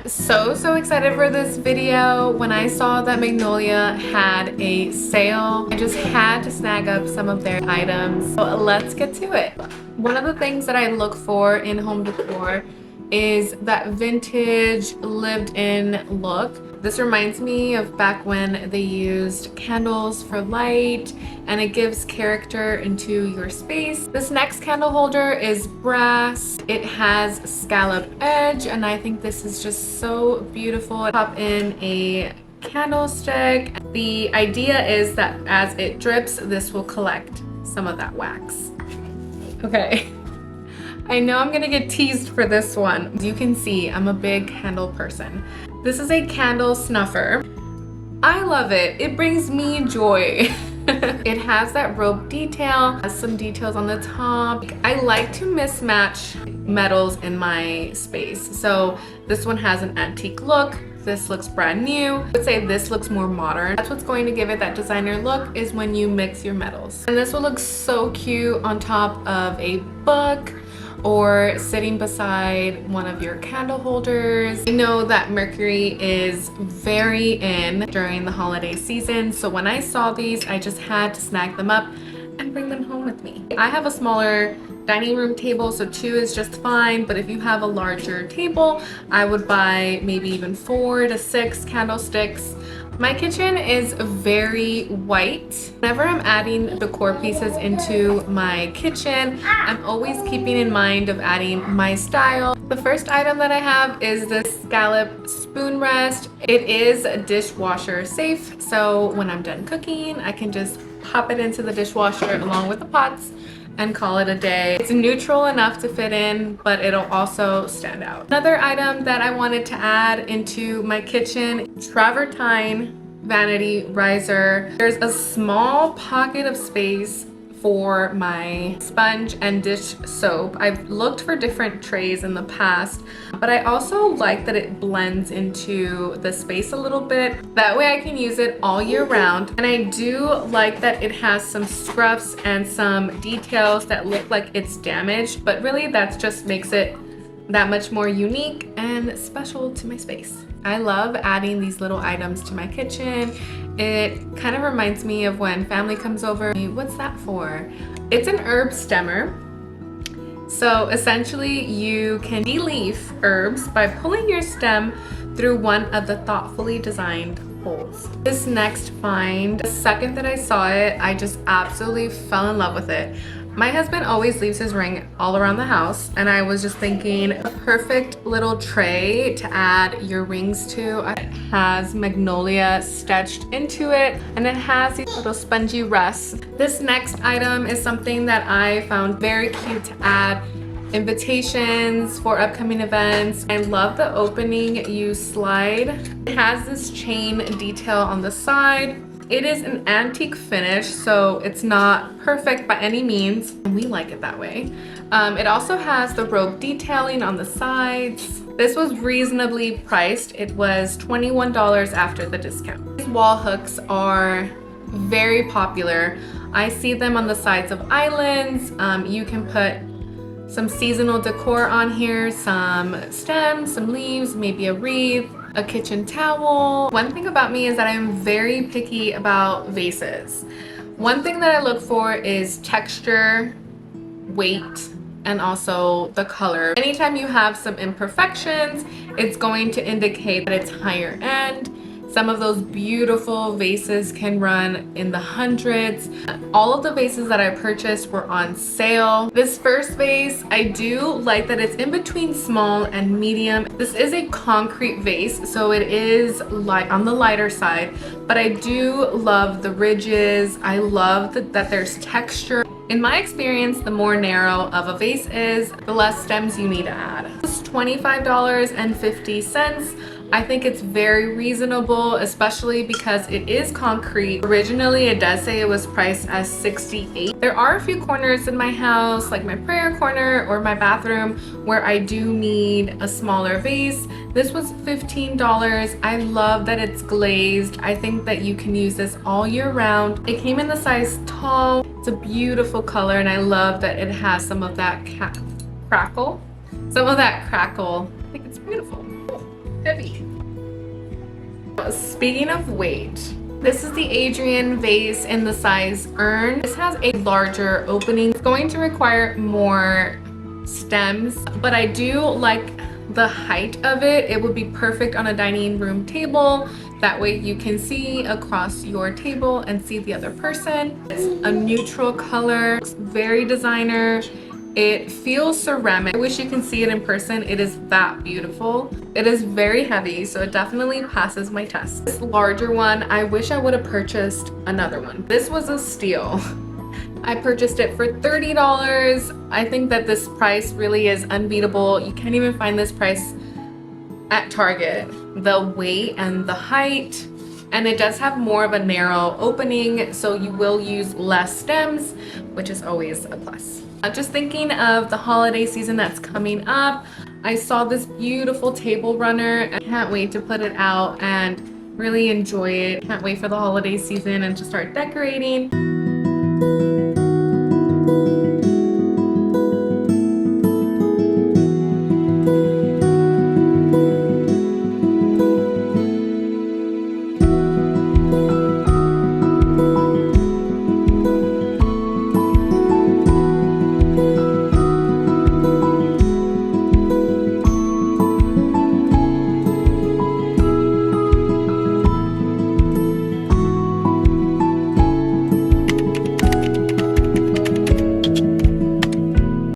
So excited for this video. When I saw that Magnolia had a sale, I just had to snag up some of their items. So let's get to it. One of the things that I look for in home decor is that vintage lived-in look. This reminds me of back when they used candles for light, and it gives character into your space. This next candle holder is brass. It has scallop edge, and I think this is just so beautiful. Pop in a candlestick. The idea is that as it drips, this will collect some of that wax. Okay. I know I'm gonna get teased for this one. As you can see, I'm a big candle person. This is a candle snuffer. I love it. It brings me joy. It has that rope detail, has some details on the top. I like to mismatch metals in my space. So this one has an antique look. This looks brand new. I would say this looks more modern. That's what's going to give it that designer look, is when you mix your metals. And this will look so cute on top of a book, or sitting beside one of your candle holders. I know that Mercury is very in during the holiday season, so when I saw these, I just had to snag them up and bring them home with me. I have a smaller dining room table, so 2 is just fine, but if you have a larger table, I would buy maybe even 4 to 6 candlesticks. My kitchen is very white. Whenever I'm adding decor pieces into my kitchen, I'm always keeping in mind of adding my style. The first item that I have is this scallop spoon rest. It is dishwasher safe, so when I'm done cooking, I can just pop it into the dishwasher along with the pots and call it a day. It's neutral enough to fit in, but it'll also stand out. Another item that I wanted to add into my kitchen, travertine vanity riser. There's a small pocket of space for my sponge and dish soap. I've looked for different trays in the past, but I also like that it blends into the space a little bit. That way I can use it all year round. And I do like that it has some scruffs and some details that look like it's damaged, but really that just makes it that much more unique and special to my space. I love adding these little items to my kitchen. It kind of reminds me of when family comes over. What's that for? It's an herb stemmer. So essentially you can de-leaf herbs by pulling your stem through one of the thoughtfully designed holes. This next find, the second that I saw it, I just absolutely fell in love with it. My husband always leaves his ring all around the house, and I was just thinking a perfect little tray to add your rings to. It has Magnolia stitched into it, and it has these little spongy rests. This next item is something that I found very cute to add invitations for upcoming events. I love the opening you slide. It has this chain detail on the side. It is an antique finish, so it's not perfect by any means. We like it that way. It also has the rope detailing on the sides. This was reasonably priced. It was $21 after the discount. These wall hooks are very popular. I see them on the sides of islands. You can put some seasonal decor on here, some stems, some leaves, maybe a wreath, a kitchen towel. One thing about me is that I'm very picky about vases. One thing that I look for is texture, weight, and also the color. Anytime you have some imperfections, it's going to indicate that it's higher end. Some of those beautiful vases can run in the hundreds. All of the vases that I purchased were on sale. This first vase, I do like that it's in between small and medium. This is a concrete vase, so it is light on the lighter side, but I do love the ridges. I love that there's texture. In my experience, the more narrow of a vase is, the less stems you need to add. It's $25.50. I think it's very reasonable, especially because it is concrete. Originally, it does say it was priced as $68. There are a few corners in my house, like my prayer corner or my bathroom, where I do need a smaller vase. This was $15. I love that it's glazed. I think that you can use this all year round. It came in the size tall. It's a beautiful color, and I love that it has some of that crackle. I think it's beautiful. heavy. Speaking of weight, this is the Adrian vase in the size urn. This has a larger opening. It's going to require more stems, but I do like the height of it. It would be perfect on a dining room table. That way you can see across your table and see the other person. It's a neutral color. It's very designer. It feels ceramic. I wish you can see it in person. It is that beautiful. It is very heavy, so it definitely passes my test. This larger one, I wish I would have purchased another one. This was a steal. I purchased it for $30. I think that this price really is unbeatable. You can't even find this price at Target. The weight and the height, and it does have more of a narrow opening, so you will use less stems, which is always a plus. Just thinking of the holiday season that's coming up, I saw this beautiful table runner. I can't wait to put it out and really enjoy it. Can't wait for the holiday season and to start decorating.